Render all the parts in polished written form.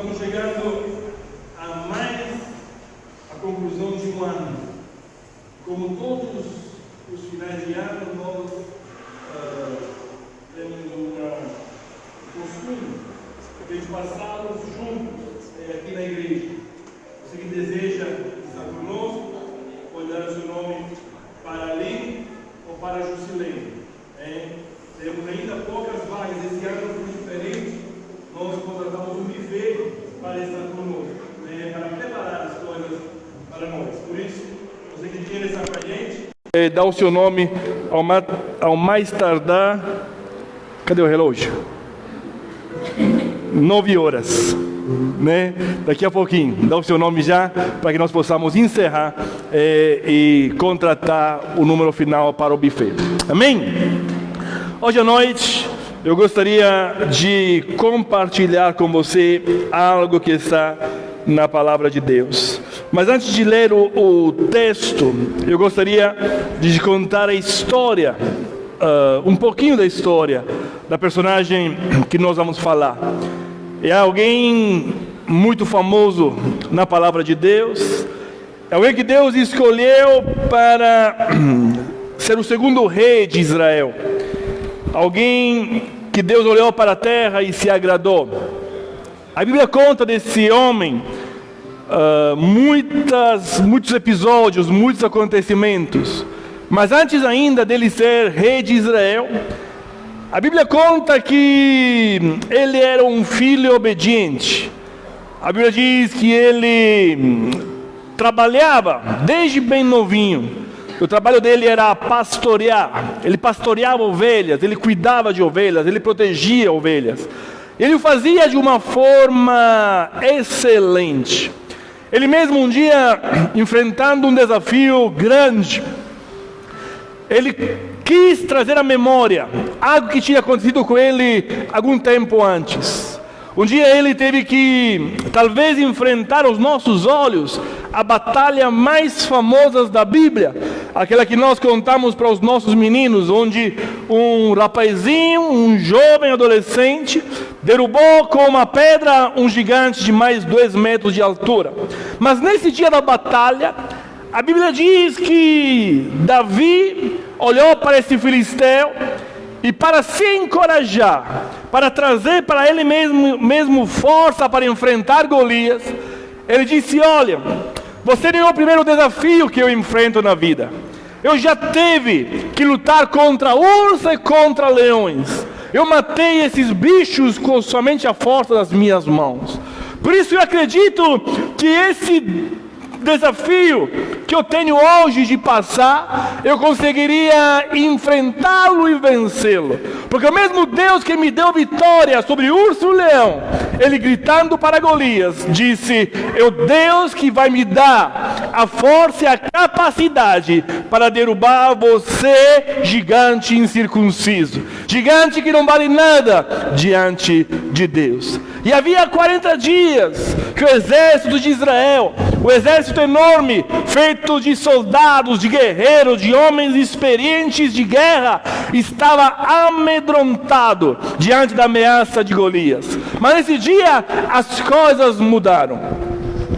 estamos chegando a conclusão de um ano. Como todos os finais de ano, nós temos um costume de passá-los juntos aqui na igreja. Você que deseja estar conosco, pode dar o seu nome para ali ou para Jusilene. Temos ainda poucas vagas. Esse ano foi diferente. Nós contratamos um buffet para estar conosco, para preparar as coisas para nós. Por isso, você que quer estar com a gente, dá o seu nome ao mais tardar. Cadê o relógio? 9 horas, né? Daqui a pouquinho, dá o seu nome já, para que nós possamos encerrar e contratar o número final para o buffet. Amém? Hoje à noite, eu gostaria de compartilhar com você algo que está na Palavra de Deus. Mas antes de ler o texto, eu gostaria de contar a história, um pouquinho da história da personagem que nós vamos falar. É alguém muito famoso na Palavra de Deus, é alguém que Deus escolheu para ser o segundo rei de Israel, alguém que Deus olhou para a terra e se agradou. A Bíblia conta desse homem muitos episódios, muitos acontecimentos, mas antes ainda dele ser rei de Israel, a Bíblia conta que ele era um filho obediente. A Bíblia diz que ele trabalhava desde bem novinho. O trabalho dele era pastorear. Ele pastoreava ovelhas, ele cuidava de ovelhas, ele protegia ovelhas. Ele o fazia de uma forma excelente. Ele mesmo um dia, enfrentando um desafio grande, ele quis trazer à memória algo que tinha acontecido com ele algum tempo antes. Um dia ele teve que, talvez, enfrentar aos nossos olhos a batalha mais famosa da Bíblia, aquela que nós contamos para os nossos meninos, onde um rapazinho, um jovem adolescente, derrubou com uma pedra um gigante de mais 2 metros de altura. Mas nesse dia da batalha, a Bíblia diz que Davi olhou para esse filisteu e, para se encorajar, para trazer para ele mesmo força para enfrentar Golias, ele disse: olha, você não é o primeiro desafio que eu enfrento na vida. Eu já tive que lutar contra urso e contra leões. Eu matei esses bichos com somente a força das minhas mãos. Por isso eu acredito que esse desafio que eu tenho hoje de passar, eu conseguiria enfrentá-lo e vencê-lo. Porque o mesmo Deus que me deu vitória sobre o urso e o leão, ele gritando para Golias, disse: é o Deus que vai me dar a força e a capacidade para derrubar você, gigante incircunciso, gigante que não vale nada diante de Deus. E havia 40 dias que o exército de Israel, o exército enorme, feito de soldados, de guerreiros, de homens experientes de guerra, estava amedrontado diante da ameaça de Golias. Mas nesse dia as coisas mudaram.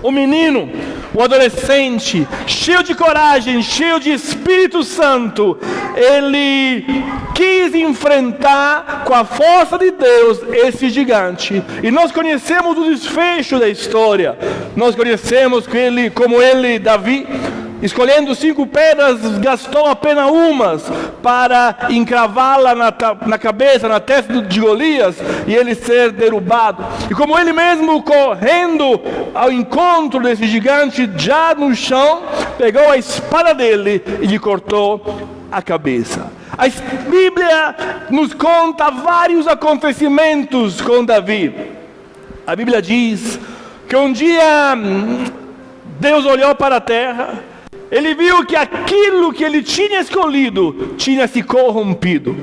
O menino, o adolescente, cheio de coragem, cheio de Espírito Santo, ele quis enfrentar com a força de Deus esse gigante. E nós conhecemos o desfecho da história. Nós conhecemos que ele, como ele, Davi, escolhendo 5 pedras, gastou apenas umas para encravá-la na cabeça, na testa de Golias, e ele ser derrubado. E como ele mesmo, correndo ao encontro desse gigante, já no chão, pegou a espada dele e lhe cortou a cabeça. A Bíblia nos conta vários acontecimentos com Davi. A Bíblia diz que um dia Deus olhou para a terra, ele viu que aquilo que ele tinha escolhido tinha se corrompido.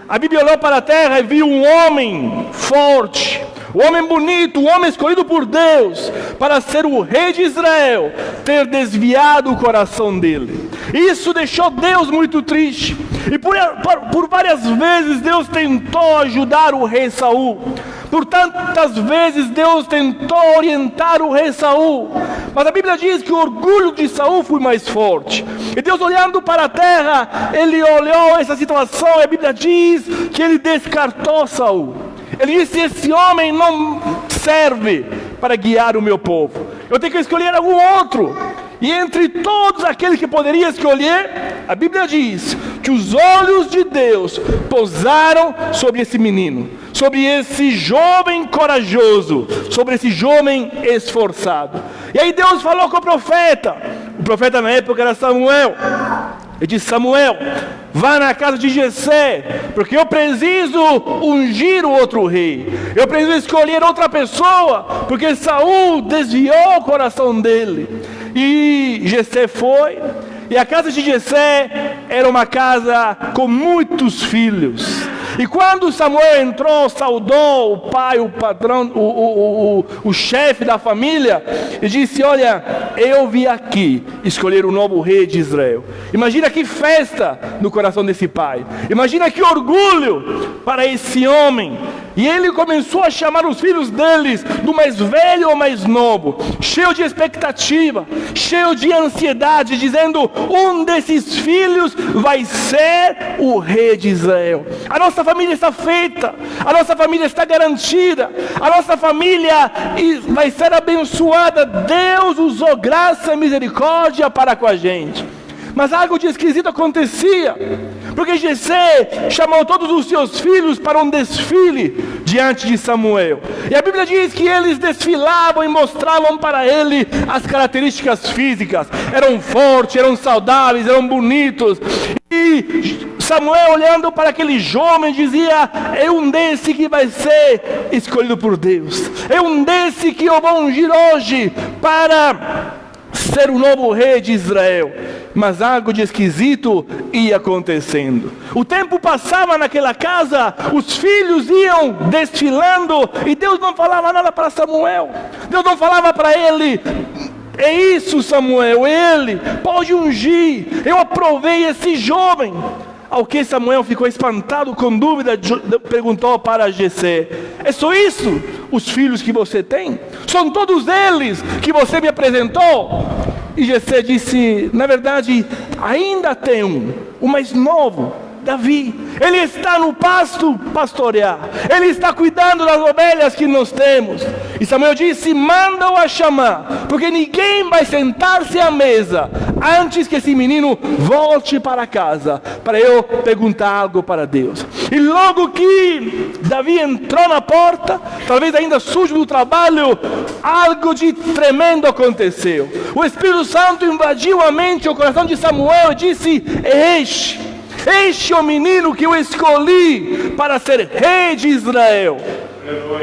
A Bíblia olhou para a terra e viu um homem forte, um homem bonito, um homem escolhido por Deus para ser o rei de Israel, ter desviado o coração dele. Isso deixou Deus muito triste. E por várias vezes Deus tentou ajudar o rei Saul, Por tantas vezes Deus tentou orientar o rei Saul, mas a Bíblia diz que o orgulho de Saul foi mais forte. E Deus, olhando para a terra, ele olhou essa situação e a Bíblia diz que ele descartou Saul. Ele disse: esse homem não serve para guiar o meu povo, eu tenho que escolher algum outro. E entre todos aqueles que poderia escolher, a Bíblia diz que os olhos de Deus pousaram sobre esse menino, sobre esse jovem corajoso, sobre esse jovem esforçado. E aí Deus falou com o profeta na época era Samuel. Ele disse: Samuel, vá na casa de Jessé, porque eu preciso ungir o outro rei, eu preciso escolher outra pessoa, porque Saul desviou o coração dele. E Jessé foi, e a casa de Jessé era uma casa com muitos filhos. E quando Samuel entrou, saudou o pai, o patrão, o chefe da família, e disse: olha, eu vim aqui escolher o novo rei de Israel. Imagina que festa no coração desse pai, imagina que orgulho para esse homem. E ele começou a chamar os filhos deles, do mais velho ao mais novo, cheio de expectativa, cheio de ansiedade, dizendo: um desses filhos vai ser o rei de Israel. A nossa família está feita, a nossa família está garantida, a nossa família vai ser abençoada. Deus usou graça e misericórdia para com a gente. Mas algo de esquisito acontecia, porque Jessé chamou todos os seus filhos para um desfile diante de Samuel. E a Bíblia diz que eles desfilavam e mostravam para ele as características físicas. Eram fortes, eram saudáveis, eram bonitos. E Samuel, olhando para aquele jovem, dizia: é um desse que vai ser escolhido por Deus, é um desse que eu vou ungir hoje para ser o novo rei de Israel. Mas algo de esquisito ia acontecendo. O tempo passava naquela casa, os filhos iam desfilando, e Deus não falava nada para Samuel. Deus não falava para ele: é isso, Samuel, ele pode ungir, eu aprovei esse jovem. Ao que Samuel ficou espantado, com dúvida, perguntou para Jessé: é só isso os filhos que você tem? São todos eles que você me apresentou? E Jessé disse: na verdade, ainda tem o mais novo, Davi. Ele está no pasto pastorear, ele está cuidando das ovelhas que nós temos. E Samuel disse: manda-o a chamar, porque ninguém vai sentar-se à mesa antes que esse menino volte para casa, para eu perguntar algo para Deus. E logo que Davi entrou na porta, talvez ainda sujo do trabalho, algo de tremendo aconteceu. O Espírito Santo invadiu a mente e o coração de Samuel e disse: este é o menino que eu escolhi para ser rei de Israel.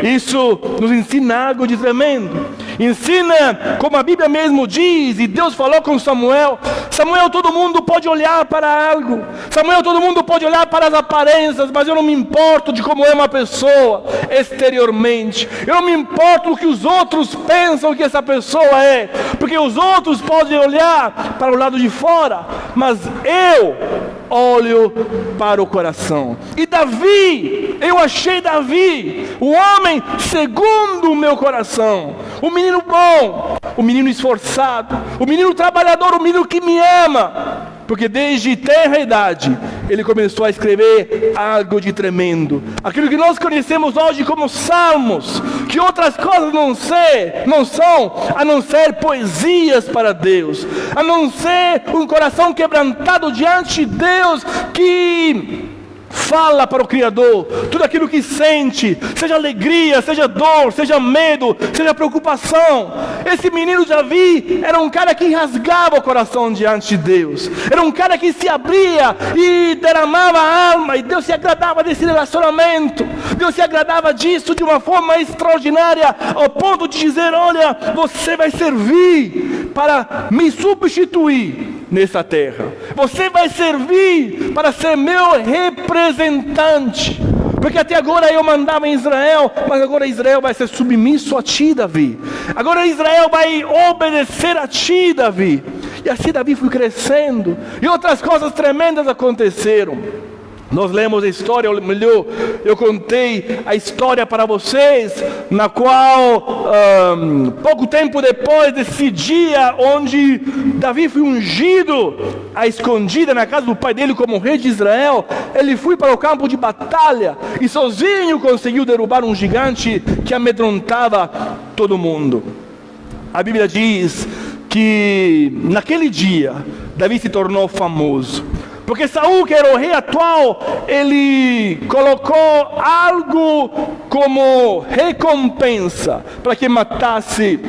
Isso nos ensina algo de tremendo. Ensina, como a Bíblia mesmo diz, e Deus falou com Samuel: Samuel, todo mundo pode olhar para algo, Samuel, todo mundo pode olhar para as aparências, mas eu não me importo de como é uma pessoa exteriormente. Eu não me importo do que os outros pensam que essa pessoa é, porque os outros podem olhar para o lado de fora, mas eu olho para o coração. E Davi, eu achei Davi, o homem segundo o meu coração, o menino bom, o menino esforçado, o menino trabalhador, o menino que me ama. Porque desde tenra idade ele começou a escrever algo de tremendo, aquilo que nós conhecemos hoje como salmos, que outras coisas não são a não ser poesias para Deus, a não ser um coração quebrantado diante de Deus, que fala para o Criador tudo aquilo que sente, seja alegria, seja dor, seja medo, seja preocupação. Esse menino Davi era um cara que rasgava o coração diante de Deus, era um cara que se abria e derramava a alma, e Deus se agradava desse relacionamento. Deus se agradava disso de uma forma extraordinária, ao ponto de dizer: olha, você vai servir para me substituir nessa terra, você vai servir para ser meu representante, porque até agora eu mandava em Israel, mas agora Israel vai ser submisso a ti, Davi. Agora Israel vai obedecer a ti, Davi. E assim Davi foi crescendo, e outras coisas tremendas aconteceram. Nós lemos a história, ou melhor, eu contei a história para vocês, na qual, pouco tempo depois desse dia, onde Davi foi ungido, à escondida na casa do pai dele como rei de Israel, ele foi para o campo de batalha, e sozinho conseguiu derrubar um gigante que amedrontava todo mundo. A Bíblia diz que naquele dia, Davi se tornou famoso. Porque Saul, que era o rei atual, ele colocou algo como recompensa para que matasse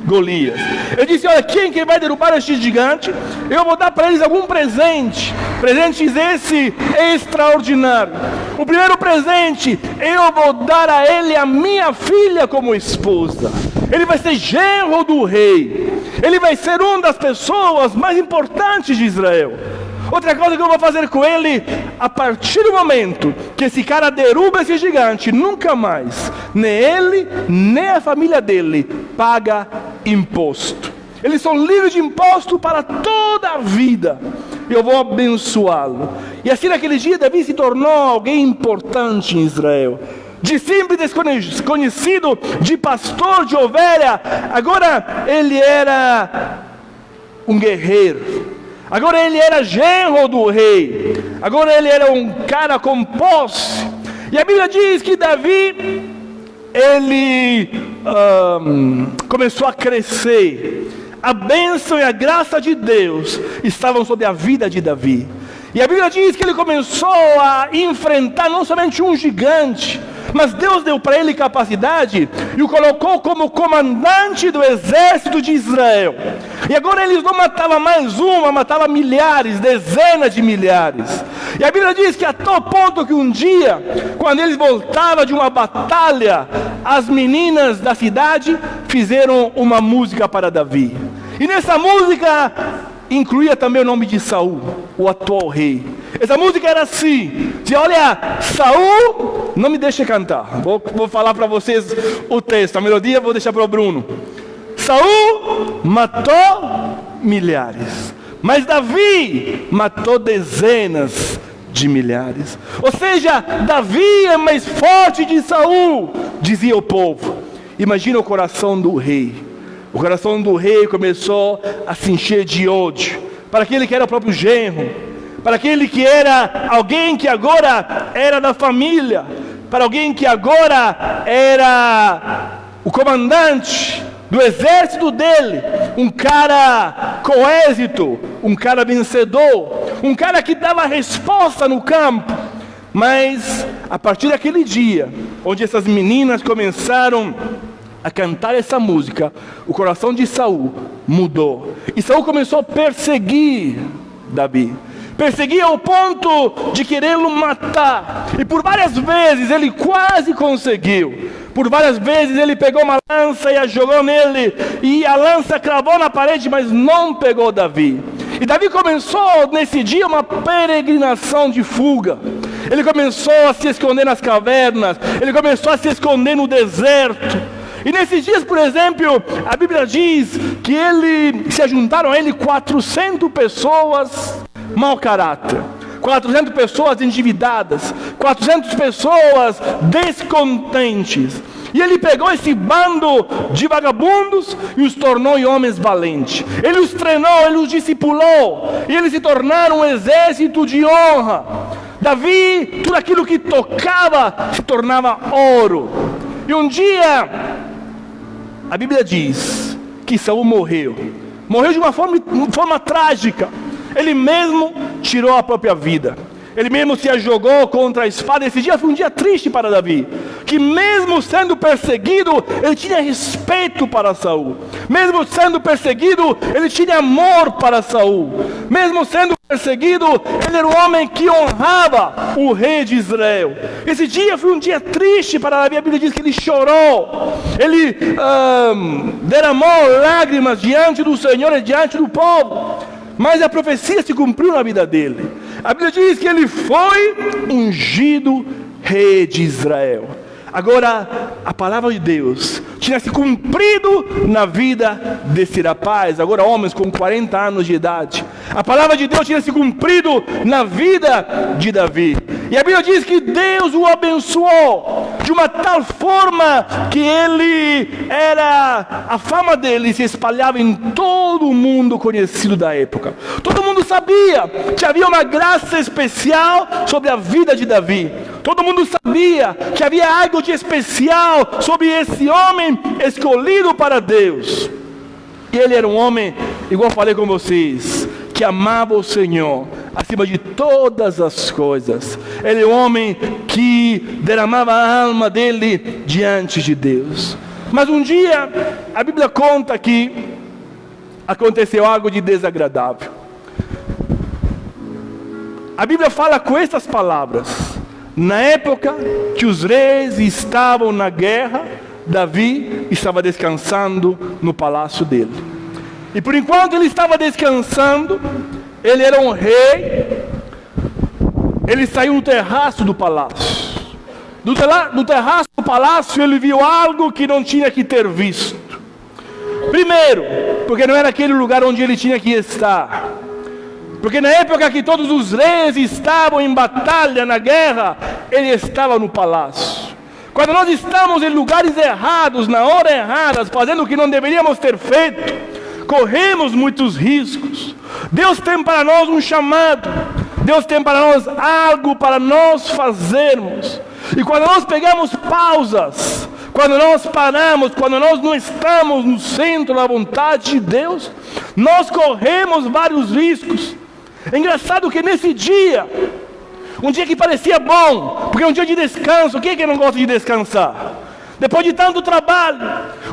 Golias. Ele disse: olha, quem que vai derrubar este gigante, eu vou dar para eles algum presente. Presentes esse extraordinário. O primeiro presente, eu vou dar a ele a minha filha como esposa. Ele vai ser genro do rei. Ele vai ser uma das pessoas mais importantes de Israel. Outra coisa que eu vou fazer com ele, a partir do momento que esse cara derruba esse gigante, nunca mais, nem ele, nem a família dele, paga imposto. Eles são livres de imposto para toda a vida. Eu vou abençoá-lo. E assim naquele dia, Davi se tornou alguém importante em Israel. De simples desconhecido, de pastor de ovelha, agora ele era um guerreiro. Agora ele era genro do rei. Agora ele era um cara com posse. E a Bíblia diz que Davi, ele começou a crescer. A bênção e a graça de Deus estavam sobre a vida de Davi. E a Bíblia diz que ele começou a enfrentar não somente um gigante, mas Deus deu para ele capacidade e o colocou como comandante do exército de Israel. E agora eles não matavam mais uma, matavam milhares, dezenas de milhares. E a Bíblia diz que a tal ponto que um dia, quando eles voltavam de uma batalha, as meninas da cidade fizeram uma música para Davi. E nessa música incluía também o nome de Saul, o atual rei. Essa música era assim: olha, Saul, não me deixe cantar, vou falar para vocês o texto, a melodia vou deixar para o Bruno. Saul matou milhares, mas Davi matou dezenas de milhares. Ou seja, Davi é mais forte de Saul, dizia o povo. Imagina o coração do rei. O coração do rei começou a se encher de ódio para aquele que era o próprio genro, para aquele que era alguém que agora era da família, para alguém que agora era o comandante do exército dele, um cara com êxito, um cara vencedor, um cara que dava resposta no campo. Mas a partir daquele dia, onde essas meninas começaram a cantar essa música, o coração de Saul mudou. E Saul começou a perseguir Davi. Perseguia ao ponto de querê-lo matar. E por várias vezes ele quase conseguiu. Por várias vezes ele pegou uma lança e a jogou nele. E a lança cravou na parede, mas não pegou Davi. E Davi começou nesse dia uma peregrinação de fuga. Ele começou a se esconder nas cavernas. Ele começou a se esconder no deserto. E nesses dias, por exemplo, a Bíblia diz que se ajuntaram a ele 400 pessoas mau caráter, 400 pessoas endividadas, 400 pessoas descontentes. E ele pegou esse bando de vagabundos e os tornou em homens valentes. Ele os treinou, ele os discipulou, e eles se tornaram um exército de honra. Davi, tudo aquilo que tocava se tornava ouro. E um dia, a Bíblia diz que Saul morreu de uma forma trágica. Ele mesmo tirou a própria vida. Ele mesmo se jogou contra a espada. Esse dia foi um dia triste para Davi, que mesmo sendo perseguido, ele tinha respeito para Saul. Mesmo sendo perseguido, ele tinha amor para Saul. Mesmo sendo perseguido, ele era um homem que honrava o rei de Israel. Esse dia foi um dia triste para Davi. A Bíblia diz que ele chorou. Ele derramou lágrimas diante do Senhor e diante do povo. Mas a profecia se cumpriu na vida dele. A Bíblia diz que ele foi ungido rei de Israel. Agora, a palavra de Deus tinha se cumprido na vida desse rapaz, agora homens com 40 anos de idade. A palavra de Deus tinha se cumprido na vida de Davi. E a Bíblia diz que Deus o abençoou de uma tal forma que a fama dele se espalhava em todo o mundo conhecido da época. Todo mundo sabia que havia uma graça especial sobre a vida de Davi. Todo mundo sabia que havia algo de especial sobre esse homem escolhido para Deus. E ele era um homem, igual eu falei com vocês, que amava o Senhor acima de todas as coisas. Ele é um homem que derramava a alma dele diante de Deus. Mas um dia, a Bíblia conta que aconteceu algo de desagradável. A Bíblia fala com estas palavras: na época que os reis estavam na guerra, Davi estava descansando no palácio dele. E por enquanto ele estava descansando, ele era um rei, ele saiu no terraço do palácio. Do terraço do palácio ele viu algo que não tinha que ter visto. Primeiro, porque não era aquele lugar onde ele tinha que estar. Porque na época que todos os reis estavam em batalha, na guerra, ele estava no palácio. Quando nós estamos em lugares errados, na hora errada, fazendo o que não deveríamos ter feito, corremos muitos riscos. Deus tem para nós um chamado. Deus tem para nós algo para nós fazermos. E quando nós pegamos pausas, quando nós paramos, quando nós não estamos no centro da vontade de Deus, nós corremos vários riscos. É engraçado que nesse dia, um dia que parecia bom, porque é um dia de descanso. Quem é que não gosta de descansar? Depois de tanto trabalho,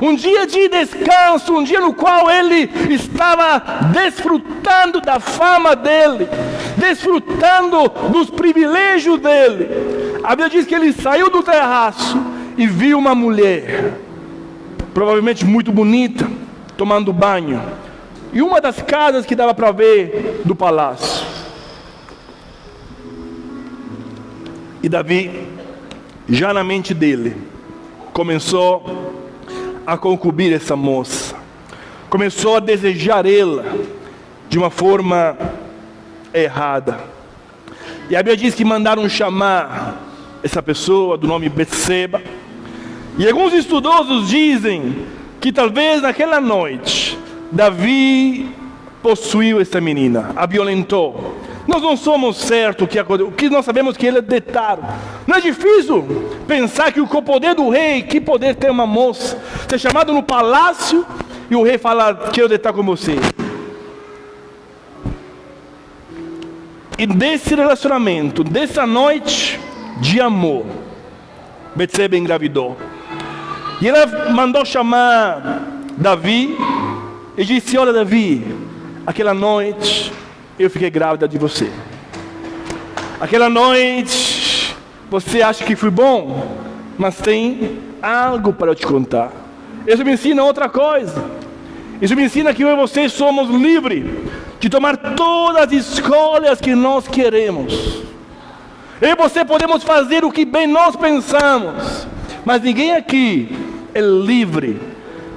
um dia de descanso, um dia no qual ele estava desfrutando da fama dele, desfrutando dos privilégios dele. A Bíblia diz que ele saiu do terraço e viu uma mulher, provavelmente muito bonita, tomando banho, em uma das casas que dava para ver do palácio. E Davi, já na mente dele, começou a concubir essa moça, começou a desejar ela de uma forma errada. E a Bíblia diz que mandaram chamar essa pessoa do nome Betseba. E alguns estudiosos dizem que talvez naquela noite Davi possuiu essa menina, a violentou. Nós não somos certos o que nós sabemos que ele é deitado. Não é difícil pensar que o poder do rei, que poder tem uma moça, ser chamado no palácio e o rei fala: quero deitar com você. E desse relacionamento, dessa noite de amor, Betseba engravidou. E ela mandou chamar Davi e disse: olha, Davi, aquela noite eu fiquei grávida de você. Aquela noite você acha que foi bom, mas tem algo para eu te contar. Isso me ensina outra coisa. Isso me ensina que eu e você somos livres de tomar todas as escolhas que nós queremos. Eu e você podemos fazer o que bem nós pensamos, mas ninguém aqui é livre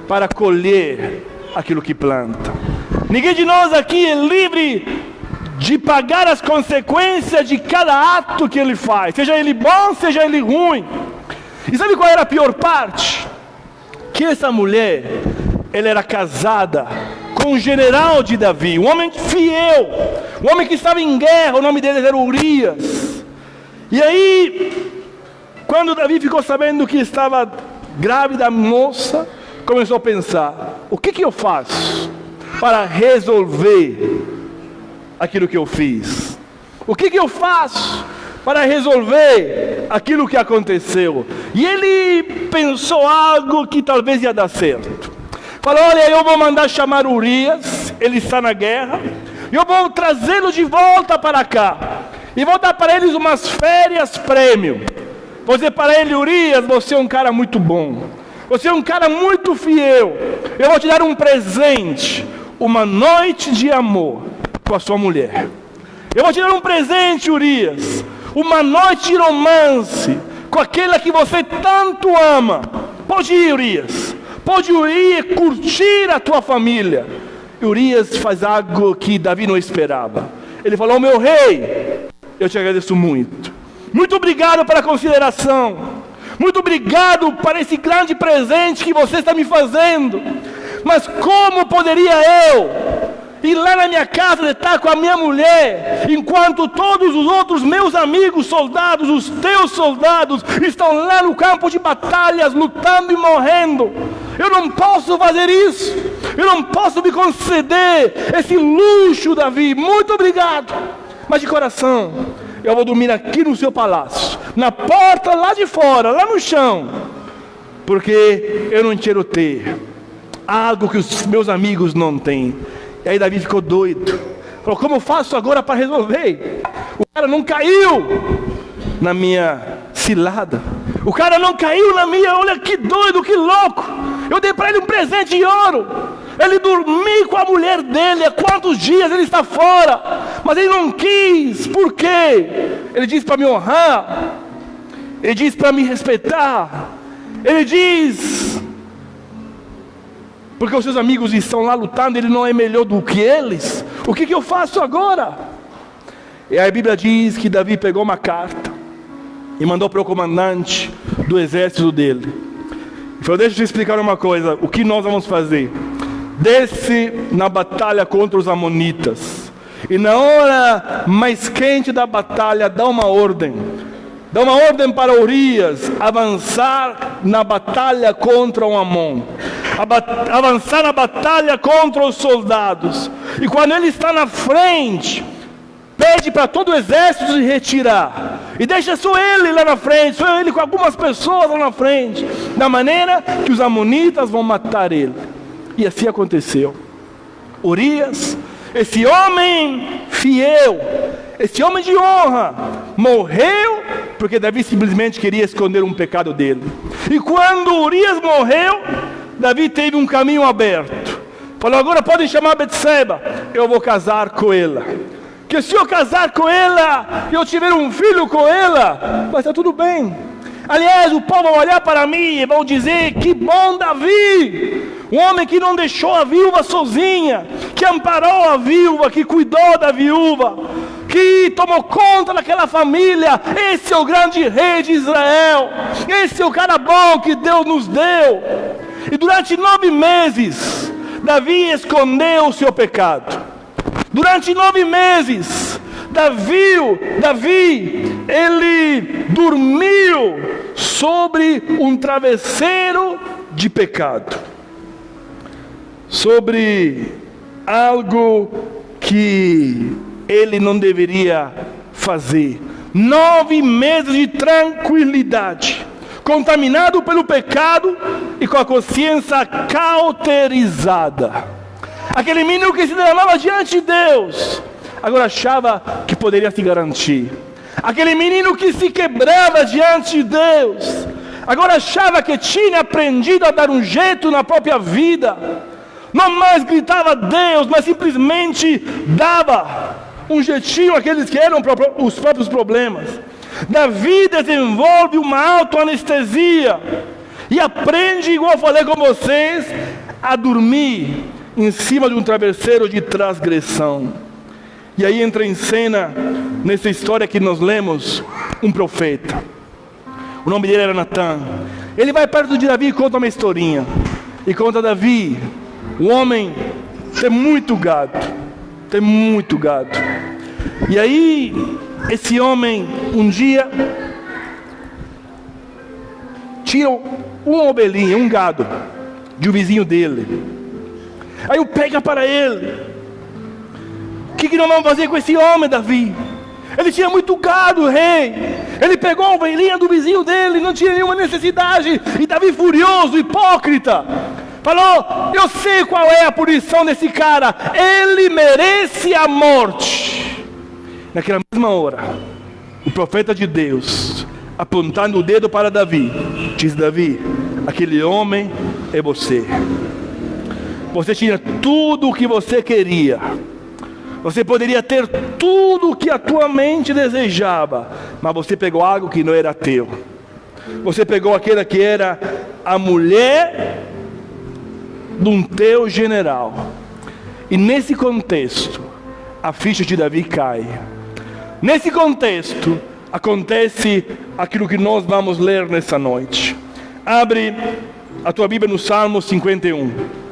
para colher aquilo que planta. Ninguém de nós aqui é livre de pagar as consequências de cada ato que ele faz, seja ele bom, seja ele ruim. E sabe qual era a pior parte? Que essa mulher, ela era casada com o general de Davi, um homem fiel, um homem que estava em guerra. O nome dele era Urias. E aí, quando Davi ficou sabendo que estava grávida a moça, começou a pensar: o que eu faço para resolver aquilo que eu fiz? O que eu faço para resolver aquilo que aconteceu? E ele pensou algo que talvez ia dar certo. Falou: olha, eu vou mandar chamar Urias, ele está na guerra, eu vou trazê-lo de volta para cá, e vou dar para eles umas férias prêmio. Vou dizer para ele: Urias, você é um cara muito bom, você é um cara muito fiel, eu vou te dar um presente, uma noite de amor com a sua mulher. Eu vou te dar um presente, Urias, uma noite de romance com aquela que você tanto ama. Pode ir, Urias. Pode ir e curtir a tua família. E Urias faz algo que Davi não esperava. Ele falou: meu rei, eu te agradeço muito. Muito obrigado pela consideração. Muito obrigado por esse grande presente que você está me fazendo. Mas como poderia eu ir lá na minha casa estar com a minha mulher, enquanto todos os outros meus amigos soldados, os teus soldados, estão lá no campo de batalhas, lutando e morrendo? Eu não posso fazer isso. Eu não posso me conceder esse luxo, Davi. Muito obrigado. Mas de coração, eu vou dormir aqui no seu palácio, na porta lá de fora, lá no chão, porque eu não quero ter algo que os meus amigos não têm. E aí Davi ficou doido. Falou: como eu faço agora para resolver? O cara não caiu na minha cilada. O cara não caiu na minha... Olha que doido, que louco. Eu dei para ele um presente de ouro. Ele dormiu com a mulher dele. Há quantos dias ele está fora? Mas ele não quis. Por quê? Ele disse para me honrar. Ele disse para me respeitar. Ele diz... porque os seus amigos estão lá lutando, ele não é melhor do que eles. O que eu faço agora? E a Bíblia diz que Davi pegou uma carta e mandou para o comandante do exército dele. Ele falou: deixa eu te explicar uma coisa. O que nós vamos fazer? Desce na batalha contra os amonitas. E na hora mais quente da batalha, dá uma ordem. Dá uma ordem para Urias avançar na batalha contra o Amon. Avançar na batalha contra os soldados. E quando ele está na frente, pede para todo o exército se retirar. E deixa só ele lá na frente, só ele com algumas pessoas lá na frente. Da maneira que os amonitas vão matar ele. E assim aconteceu. Urias, esse homem fiel, esse homem de honra, morreu porque Davi simplesmente queria esconder um pecado dele. E quando Urias morreu, Davi teve um caminho aberto. Falou: agora podem chamar Betseba, eu vou casar com ela. Que se eu casar com ela, e eu tiver um filho com ela, vai estar tudo bem. Aliás, o povo vai olhar para mim e vão dizer: que bom Davi, um homem que não deixou a viúva sozinha, que amparou a viúva, que cuidou da viúva, que tomou conta daquela família. Esse é o grande rei de Israel. Esse é o cara bom que Deus nos deu. E durante 9 meses, Davi escondeu o seu pecado. Durante 9 meses, Davi, ele dormiu sobre um travesseiro de pecado. Sobre algo que ele não deveria fazer. 9 meses de tranquilidade, contaminado pelo pecado e com a consciência cauterizada. Aquele menino que se derramava diante de Deus, agora achava que poderia se garantir. Aquele menino que se quebrava diante de Deus, agora achava que tinha aprendido a dar um jeito na própria vida. Não mais gritava a Deus, mas simplesmente dava um jeitinho àqueles que eram os próprios problemas. Davi desenvolve uma autoanestesia e aprende, igual eu falei com vocês, a dormir em cima de um travesseiro de transgressão. E aí entra em cena, nessa história que nós lemos, um profeta. O nome dele era Natã. Ele vai perto de Davi e conta uma historinha. E conta: Davi, o homem tem muito gado. Tem muito gado. E aí, esse homem, um dia, tira uma ovelhinha, um gado, de um vizinho dele. Aí o pega para ele. O que nós vamos fazer com esse homem, Davi? Ele tinha muito gado, rei. Ele pegou a ovelhinha do vizinho dele, não tinha nenhuma necessidade. E Davi, furioso, hipócrita, falou: eu sei qual é a punição desse cara. Ele merece a morte. Naquela mesma hora, o profeta de Deus, apontando o dedo para Davi, diz: Davi, aquele homem é você. Você tinha tudo o que você queria. Você poderia ter tudo o que a tua mente desejava, mas você pegou algo que não era teu. Você pegou aquela que era a mulher de um teu general. E nesse contexto, a ficha de Davi cai. Nesse contexto, acontece aquilo que nós vamos ler nessa noite. Abre a tua Bíblia no Salmo 51.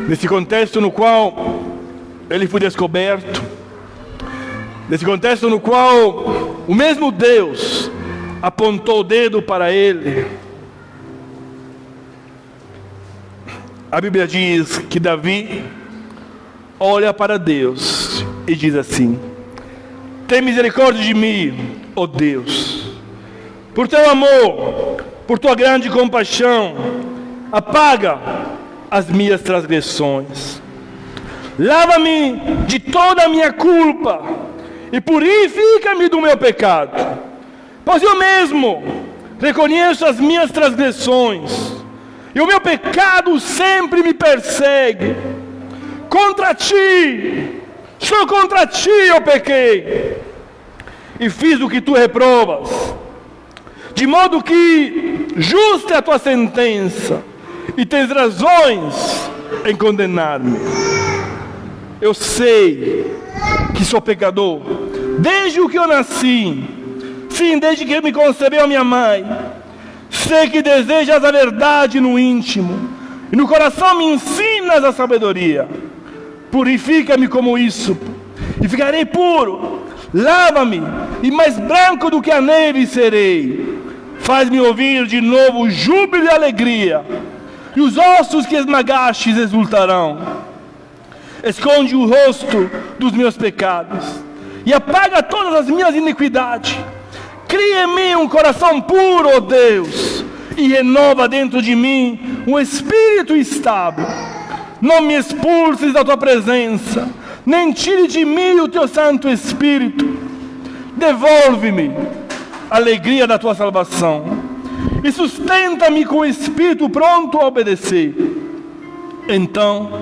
Nesse contexto no qual ele foi descoberto, nesse contexto no qual o mesmo Deus apontou o dedo para ele, a Bíblia diz que Davi olha para Deus e diz assim: tem misericórdia de mim, ó Deus, por teu amor, por tua grande compaixão, apaga as minhas transgressões, lava-me de toda a minha culpa e purifica-me do meu pecado, pois eu mesmo reconheço as minhas transgressões e o meu pecado sempre me persegue. Contra ti, só contra ti eu pequei e fiz o que tu reprovas, de modo que justa é a tua sentença e tens razões em condenar-me. Eu sei que sou pecador desde o que eu nasci, sim, desde que me concebeu minha mãe. Sei que desejas a verdade no íntimo e no coração me ensinas a sabedoria. Purifica-me como isso e ficarei puro. Lava-me e mais branco do que a neve serei. Faz-me ouvir de novo júbilo e alegria, e os ossos que esmagastes exultarão. Esconde o rosto dos meus pecados e apaga todas as minhas iniquidades. Cria em mim um coração puro, ó Deus, e renova dentro de mim um espírito estável. Não me expulses da tua presença, nem tire de mim o teu Santo Espírito. Devolve-me a alegria da tua salvação e sustenta-me com o espírito pronto a obedecer. Então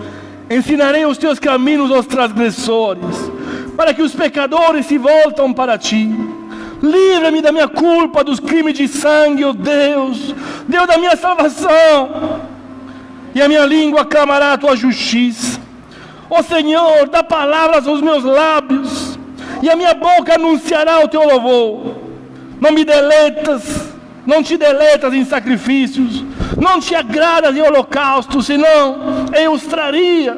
ensinarei os teus caminhos aos transgressores, para que os pecadores se voltam para ti. Livra-me da minha culpa, dos crimes de sangue, ó Deus, Deus da minha salvação, e a minha língua clamará a tua justiça. Ó Senhor, dá palavras aos meus lábios, e a minha boca anunciará o teu louvor. Não te deletas em sacrifícios, não te agradas em holocaustos, senão eu os traria.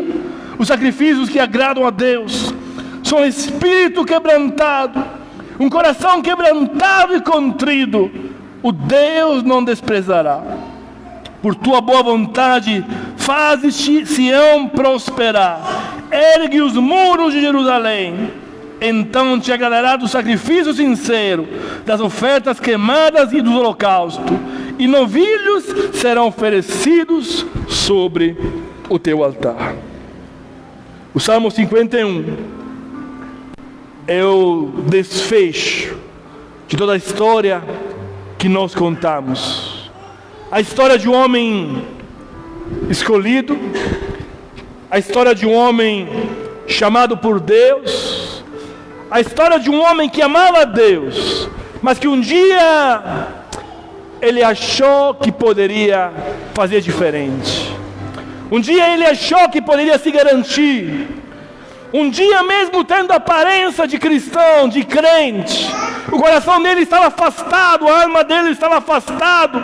Os sacrifícios que agradam a Deus são um espírito quebrantado, um coração quebrantado e contrido, o Deus não desprezará. Por tua boa vontade fazes Sião prosperar, ergue os muros de Jerusalém. Então te agradará do sacrifício sincero, das ofertas queimadas e dos holocaustos, e novilhos serão oferecidos sobre o teu altar. O Salmo 51 é o desfecho de toda a história que nós contamos. A história de um homem escolhido, a história de um homem chamado por Deus, a história de um homem que amava a Deus, mas que um dia ele achou que poderia fazer diferente. Um dia ele achou que poderia se garantir. Um dia, mesmo tendo aparência de cristão, de crente, o coração dele estava afastado, a alma dele estava afastado,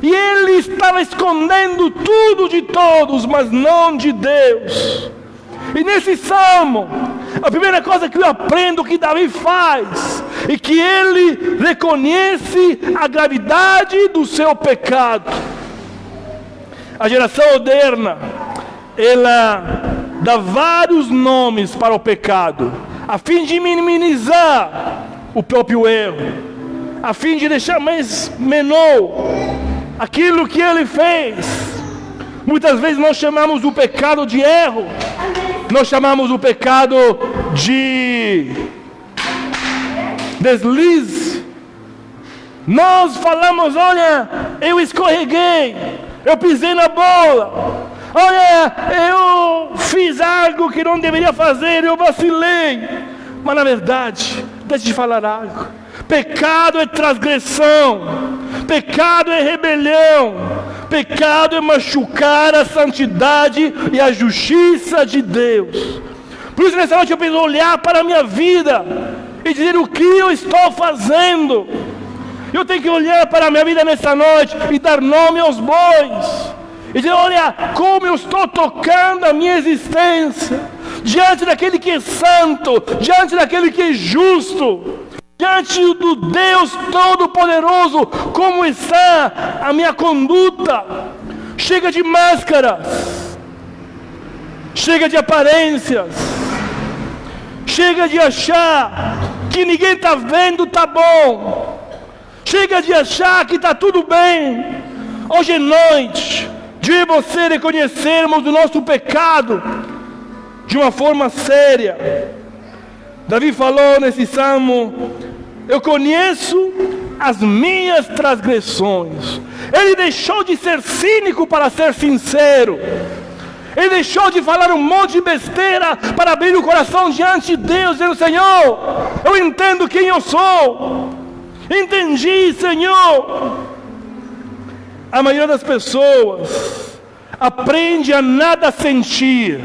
e ele estava escondendo tudo de todos, mas não de Deus. E nesse salmo, a primeira coisa que eu aprendo que Davi faz é que ele reconhece a gravidade do seu pecado. A geração moderna, ela dá vários nomes para o pecado, a fim de minimizar o próprio erro, a fim de deixar mais menor aquilo que ele fez. Muitas vezes nós chamamos o pecado de erro, nós chamamos o pecado de deslize, Nós falamos: olha, eu escorreguei, eu pisei na bola, olha, eu fiz algo que não deveria fazer, eu vacilei. Mas na verdade, deixa eu te falar algo: pecado é transgressão, pecado é rebelião, pecado é machucar a santidade e a justiça de Deus. Por isso nessa noite eu preciso olhar para a minha vida e dizer o que eu estou fazendo. Eu tenho que olhar para a minha vida nessa noite e dar nome aos bois. E dizer: olha, como eu estou tocando a minha existência diante daquele que é santo, diante daquele que é justo, diante do Deus Todo-Poderoso. Como está a minha conduta? Chega de máscaras, chega de aparências, chega de achar que ninguém está vendo, está bom. Chega de achar que está tudo bem. Hoje é noite de eu e você reconhecermos o nosso pecado de uma forma séria. Davi falou nesse salmo: eu conheço as minhas transgressões. Ele deixou de ser cínico para ser sincero. Ele deixou de falar um monte de besteira para abrir o coração diante de Deus, dizendo: Senhor, eu entendo quem eu sou. Entendi, Senhor. A maioria das pessoas aprende a nada sentir.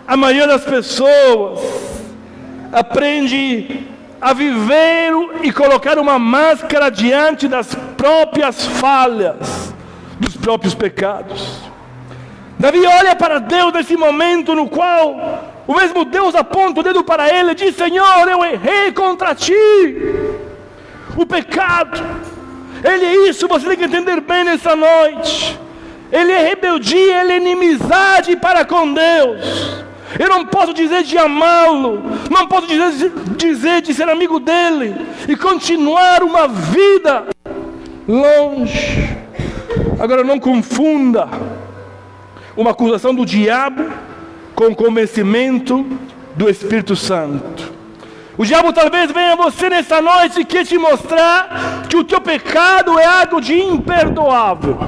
A maioria das pessoas aprende a viver e colocar uma máscara diante das próprias falhas, dos próprios pecados. Davi olha para Deus nesse momento no qual o mesmo Deus aponta o dedo para ele e diz: Senhor, eu errei contra ti. O pecado, ele é isso, você tem que entender bem nessa noite. Ele é rebeldia, ele é inimizade para com Deus. Eu não posso dizer de amá-lo, não posso dizer de ser amigo dele e continuar uma vida longe. Agora não confunda uma acusação do diabo com convencimento do Espírito Santo. O diabo talvez venha a você nessa noite e quer te mostrar que o teu pecado é algo de imperdoável.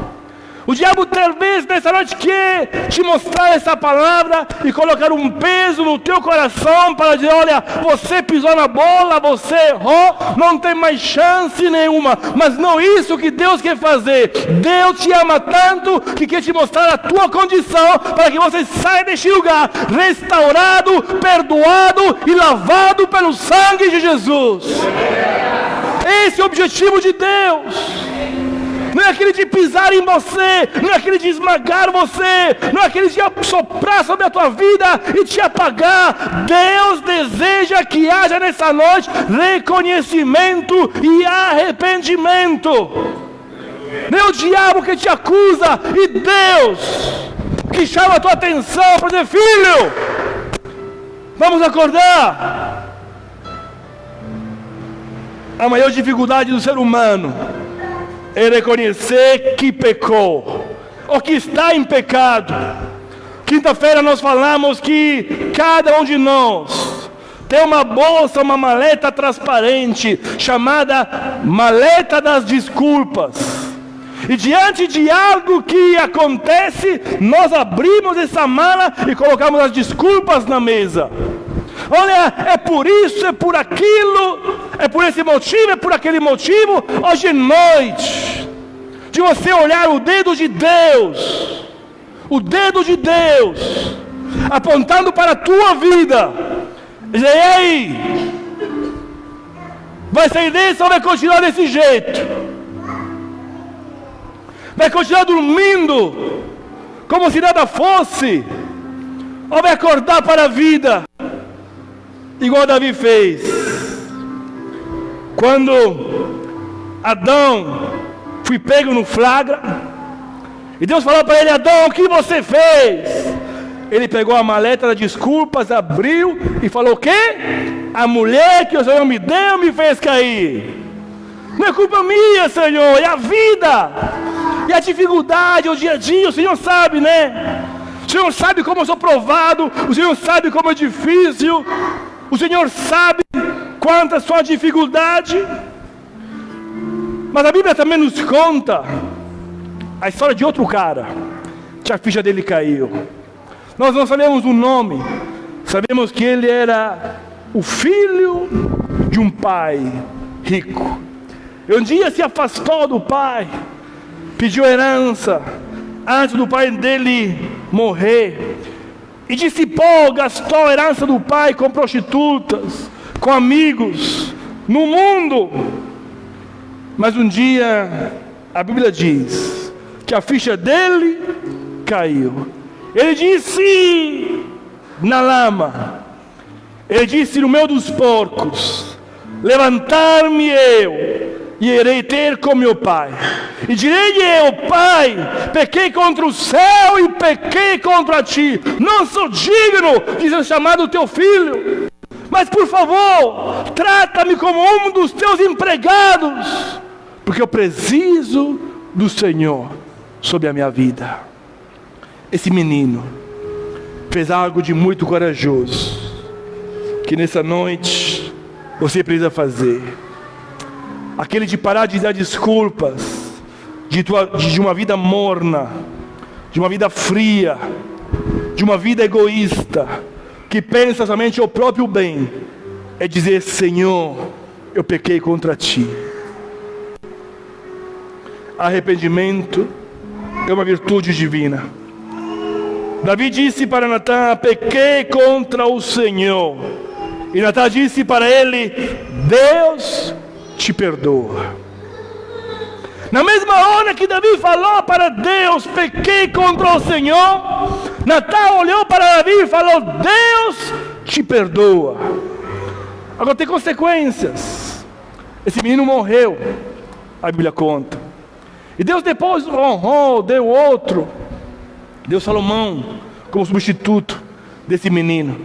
O diabo talvez nessa noite quer te mostrar essa palavra e colocar um peso no teu coração para dizer: olha, você pisou na bola, você errou, não tem mais chance nenhuma. Mas não isso que Deus quer fazer. Deus te ama tanto que quer te mostrar a tua condição para que você saia deste lugar restaurado, perdoado e lavado pelo sangue de Jesus. Esse é o objetivo de Deus. Não é aquele de pisar em você, não é aquele de esmagar você, não é aquele de soprar sobre a tua vida e te apagar. Deus deseja que haja nessa noite reconhecimento e arrependimento. Não é o diabo que te acusa, e Deus que chama a tua atenção para dizer: filho, vamos acordar. A maior dificuldade do ser humano é reconhecer que pecou, ou que está em pecado. Quinta-feira nós falamos que cada um de nós tem uma bolsa, uma maleta transparente, chamada maleta das desculpas. E diante de algo que acontece, nós abrimos essa mala e colocamos as desculpas na mesa. Olha, é por isso, é por aquilo, é por esse motivo, é por aquele motivo. Hoje é noite de você olhar o dedo de Deus, apontando para a tua vida, e dizer: e aí, vai sair desse ou vai continuar desse jeito? Vai continuar dormindo como se nada fosse, ou vai acordar para a vida igual Davi fez? Quando Adão foi pego no flagra e Deus falou para ele: Adão, o que você fez? Ele pegou a maleta de desculpas, abriu e falou: o quê? A mulher que o Senhor me deu me fez cair. Não é culpa minha, Senhor, é a vida, e a dificuldade, o dia a dia. O Senhor sabe, né? O Senhor sabe como eu sou provado, o Senhor sabe como é difícil, o Senhor sabe quanta sua dificuldade. Mas a Bíblia também nos conta a história de outro cara, que a ficha dele caiu. Nós não sabemos o nome, sabemos que ele era o filho de um pai rico. E um dia se afastou do pai, pediu herança, antes do pai dele morrer, e dissipou, gastou a herança do pai com prostitutas, com amigos, no mundo. Mas um dia, a Bíblia diz que a ficha dele caiu. Ele disse na lama, ele disse no meio dos porcos: levantar-me eu, e irei ter com meu pai. E direi eu: Pai, pequei contra o céu e pequei contra ti. Não sou digno de ser chamado teu filho. Mas por favor, trata-me como um dos teus empregados, porque eu preciso do Senhor sobre a minha vida. Esse menino fez algo de muito corajoso, que nessa noite você precisa fazer. Aquele de parar de dar desculpas, de uma vida morna, de uma vida fria, de uma vida egoísta, que pensa somente o próprio bem, é dizer: Senhor, eu pequei contra ti. Arrependimento é uma virtude divina. Davi disse para Natã: pequei contra o Senhor. E Natã disse para ele: Deus te perdoa. Na mesma hora que Davi falou para Deus: pequei contra o Senhor, Natã olhou para Davi e falou: Deus te perdoa. Agora tem consequências. Esse menino morreu, a Bíblia conta. E Deus depois honrou, deu outro, deu Salomão como substituto desse menino.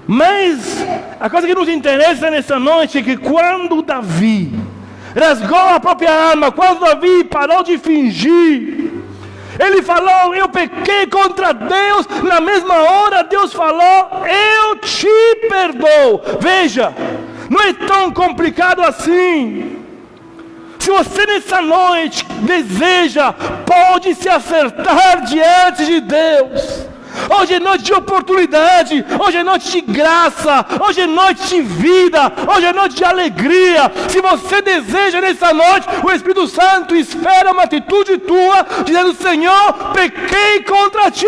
Mas a coisa que nos interessa nessa noite é que quando Davi rasgou a própria alma, quando Davi parou de fingir, ele falou: eu pequei contra Deus. Na mesma hora Deus falou: eu te perdoo. Veja, não é tão complicado assim. Se você nessa noite deseja, pode se acertar diante de Deus. Hoje é noite de oportunidade, hoje é noite de graça, hoje é noite de vida, hoje é noite de alegria. Se você deseja nessa noite, o Espírito Santo espera uma atitude tua, dizendo: Senhor, pequei contra ti.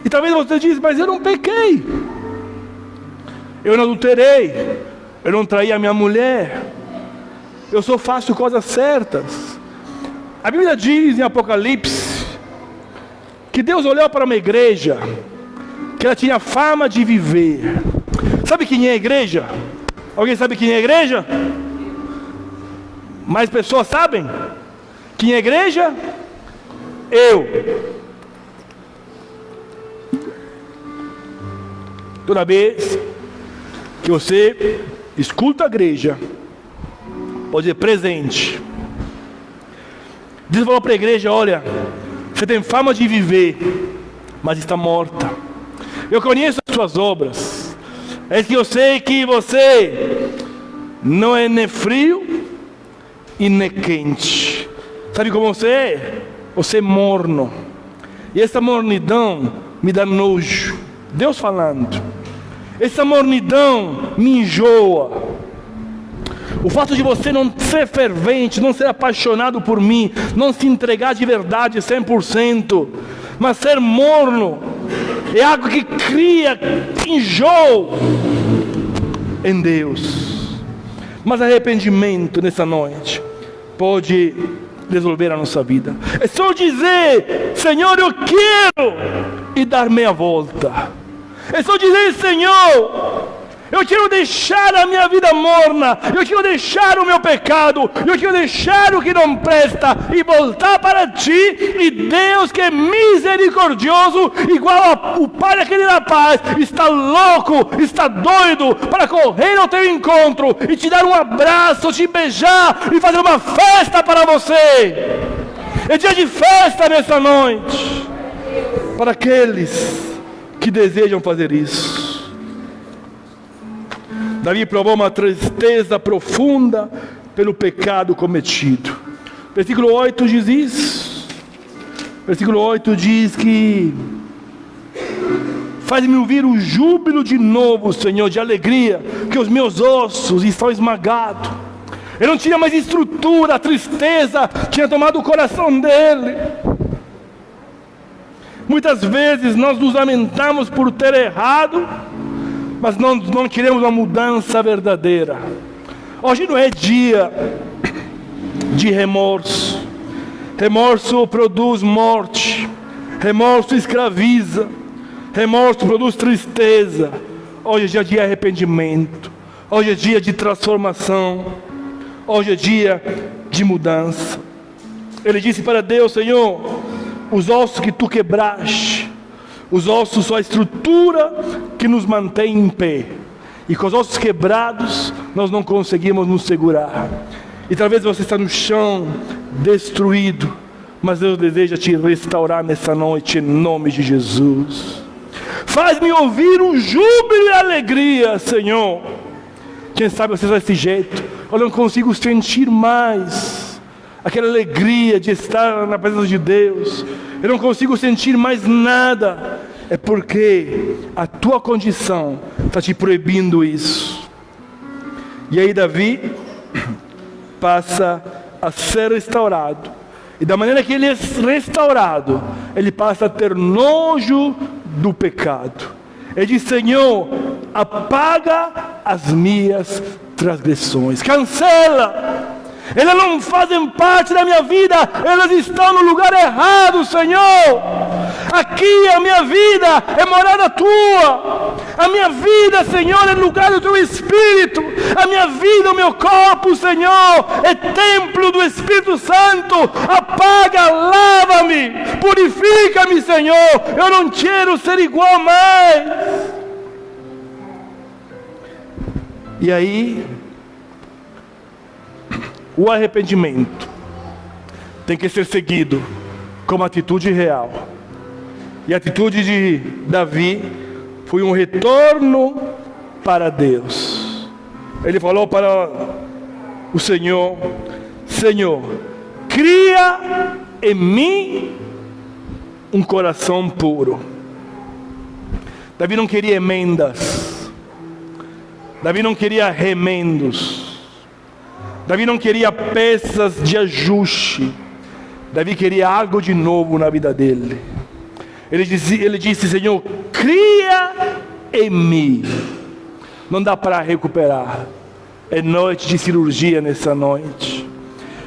E talvez você diz: mas eu não pequei, eu não adulterei, eu não traí a minha mulher, eu só faço coisas certas. A Bíblia diz em Apocalipse que Deus olhou para uma igreja que ela tinha fama de viver. Sabe quem é a igreja? Alguém sabe quem é a igreja? Mais pessoas sabem? Quem é a igreja? Eu. Toda vez que você escuta a igreja, pode dizer presente. Deus falou para a igreja: olha, você tem fama de viver, mas está morta. Eu conheço as suas obras. É que eu sei que você não é nem frio e nem quente. Sabe como você é? Você é morno. E essa mornidão me dá nojo. Deus falando. Essa mornidão me enjoa. O fato de você não ser fervente, não ser apaixonado por mim, não se entregar de verdade 100%, mas ser morno, é algo que cria enjoo em Deus. Mas arrependimento nessa noite pode resolver a nossa vida. É só dizer: Senhor, eu quero, e dar meia volta. É só dizer: Senhor, eu quero deixar a minha vida morna, eu quero deixar o meu pecado, eu quero deixar o que não presta e voltar para ti. E Deus, que é misericordioso, igual o pai daquele rapaz, está louco, está doido para correr ao teu encontro e te dar um abraço, te beijar e fazer uma festa para você. É dia de festa nessa noite para aqueles que desejam fazer isso. Davi provou uma tristeza profunda pelo pecado cometido. Versículo 8 diz isso. Versículo 8 diz que faz-me ouvir o júbilo de novo, Senhor, de alegria, que os meus ossos estão esmagados. Eu não tinha mais estrutura, a tristeza tinha tomado o coração dele. Muitas vezes nós nos lamentamos por ter errado, mas não queremos uma mudança verdadeira. Hoje não é dia de remorso. Remorso produz morte. Remorso escraviza. Remorso produz tristeza. Hoje é dia de arrependimento. Hoje é dia de transformação. Hoje é dia de mudança. Ele disse para Deus: Senhor, os ossos que tu quebraste, os ossos são a estrutura que nos mantém em pé. E com os ossos quebrados, nós não conseguimos nos segurar. E talvez você está no chão, destruído, mas Deus deseja te restaurar nessa noite, em nome de Jesus. Faz-me ouvir o júbilo e a alegria, Senhor. Quem sabe você está desse jeito: eu não consigo sentir mais aquela alegria de estar na presença de Deus. Eu não consigo sentir mais nada. É porque a tua condição está te proibindo isso. E aí Davi passa a ser restaurado. E da maneira que ele é restaurado, ele passa a ter nojo do pecado. Ele diz: Senhor, apaga as minhas transgressões, cancela. Elas não fazem parte da minha vida, elas estão no lugar errado, Senhor. Aqui a minha vida é morada tua. A minha vida, Senhor, é lugar do teu Espírito. A minha vida, o meu corpo, Senhor, é templo do Espírito Santo. Apaga, lava-me, purifica-me, Senhor. Eu não quero ser igual mais. E aí, o arrependimento tem que ser seguido com uma atitude real. E a atitude de Davi foi um retorno para Deus. Ele falou para o Senhor: Senhor, cria em mim um coração puro. Davi não queria emendas. Davi não queria remendos. Davi não queria peças de ajuste. Davi queria algo de novo na vida dele. Ele disse: Senhor, cria em mim. Não dá para recuperar. É noite de cirurgia nessa noite.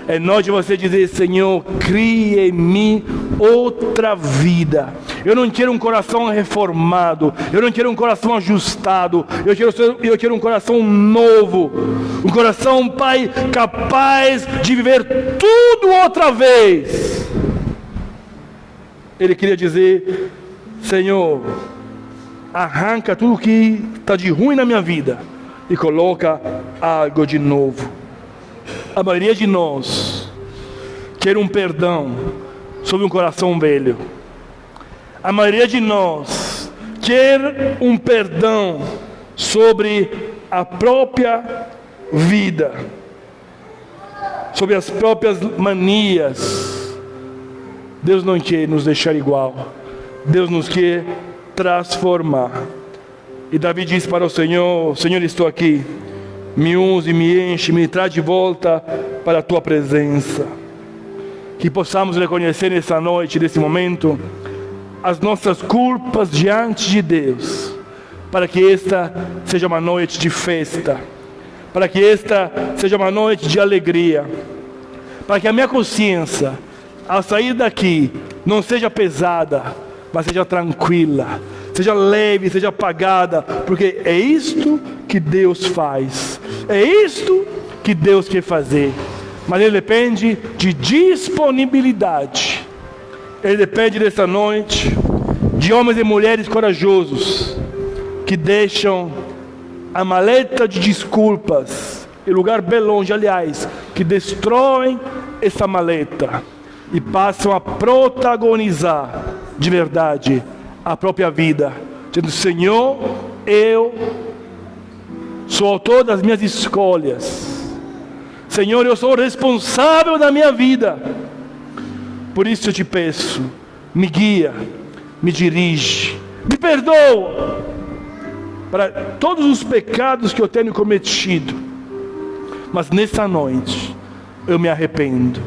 É noite de você dizer: Senhor, cria em mim outra vida. Eu não quero um coração reformado. Eu não quero um coração ajustado. Eu quero um coração novo. Um coração, Pai, capaz de viver tudo outra vez. Ele queria dizer: Senhor, arranca tudo que está de ruim na minha vida e coloca algo de novo. A maioria de nós quer um perdão sobre um coração velho. A maioria de nós quer um perdão sobre a própria vida, sobre as próprias manias. Deus não quer nos deixar igual. Deus nos quer transformar. E Davi disse para o Senhor: Senhor, estou aqui. Me use, me enche, me traz de volta para a tua presença. Que possamos reconhecer nessa noite, nesse momento, as nossas culpas diante de Deus, para que esta seja uma noite de festa, para que esta seja uma noite de alegria, para que a minha consciência, ao sair daqui, não seja pesada, mas seja tranquila, seja leve, seja apagada, porque é isto que Deus faz, é isto que Deus quer fazer. Mas ele depende de disponibilidade. Ele depende dessa noite de homens e mulheres corajosos que deixam a maleta de desculpas em lugar bem longe, aliás, que destroem essa maleta e passam a protagonizar de verdade a própria vida, dizendo: Senhor, eu sou autor das minhas escolhas. Senhor, eu sou responsável da minha vida. Por isso eu te peço, me guia, me dirige, me perdoa para todos os pecados que eu tenho cometido. Mas nessa noite eu me arrependo.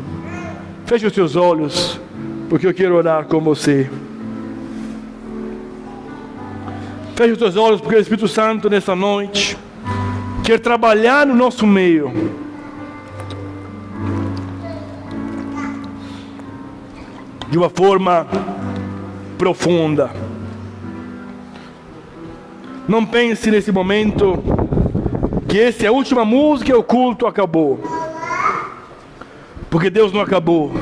Feche os seus olhos, porque eu quero orar com você. Feche os seus olhos, porque o Espírito Santo nessa noite quer trabalhar no nosso meio. De uma forma profunda. Não pense nesse momento que essa é a última música e o culto acabou. Porque Deus não acabou.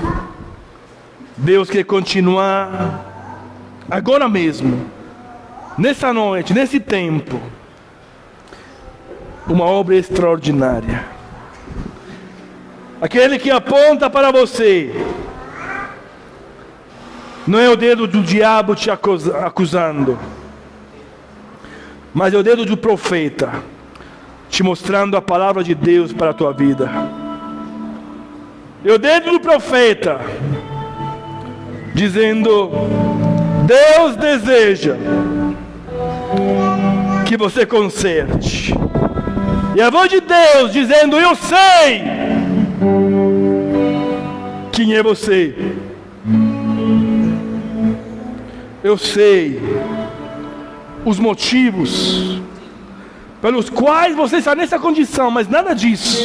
Deus quer continuar agora mesmo, nessa noite, nesse tempo, uma obra extraordinária. Aquele que aponta para você não é o dedo do diabo te acusando, mas é o dedo do profeta te mostrando a palavra de Deus para a tua vida. É o dedo do profeta dizendo: Deus deseja que você conserte. E a voz de Deus dizendo: eu sei quem é você. Eu sei os motivos pelos quais você está nessa condição, mas nada disso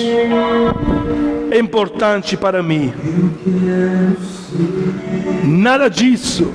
é importante para mim. Nada disso